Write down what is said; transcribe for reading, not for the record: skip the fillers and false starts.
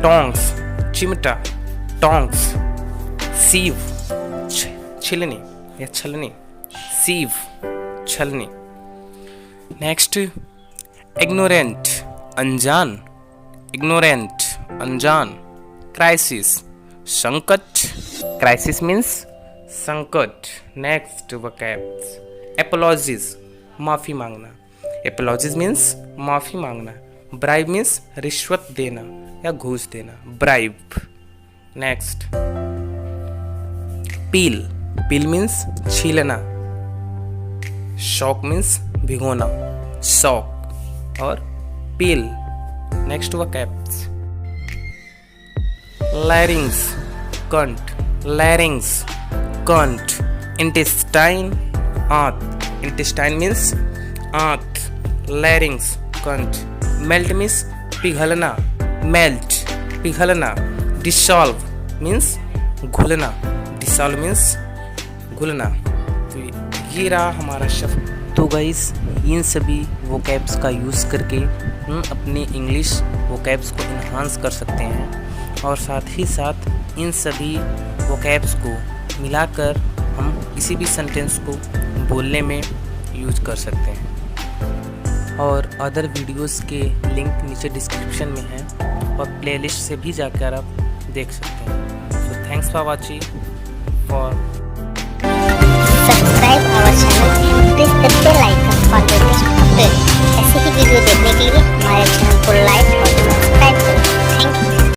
Tongs चिमटा, tongs, सीव छिलनी या छलनी, सीव छलनी। नेक्स्ट इग्नोरेंट अनजान, इग्नोरेंट अनजान। क्राइसिस संकट, क्राइसिस मीन्स संकट। नेक्स्ट वोकैब्स एपोलॉजिज माफी मांगना, एपोलॉजिज मीन्स माफी मांगना। ब्राइब मीन्स रिश्वत देना या घूस देना, ब्राइब। नेक्स्ट पील, पील मीन्स छीलना। शॉक मीन्स भिगोना, शॉक और पील। नेक्स्ट वोकैब्स लैरिंग्स कंठ, लैरिंग्स कंठ। इंटेस्टाइन आंत, इंटेस्टाइन मीन्स आंत, लैरिंग्स कंठ। मेल्ट मीन्स पिघलना, मेल्ट पिघलना। डिसॉल्व मीन्स घुलना, डिसॉल्व मीन्स घुलना। तो ये रहा हमारा शब्द। तो गाइस इन सभी वोकैब्स का यूज़ करके हम अपने इंग्लिश वोकैब्स को इन्हांस कर सकते हैं और साथ ही साथ इन सभी वोकैब्स को मिलाकर हम किसी भी सेंटेंस को बोलने में यूज कर सकते हैं। और अदर वीडियोस के लिंक नीचे डिस्क्रिप्शन में है और प्लेलिस्ट से भी जाकर आप देख सकते हैं। So thanks for watching, for subscribe our channel and press the bell icon for latest update. ऐसे ही वीडियो देखने के लिए हमारे चैनल को लाइक और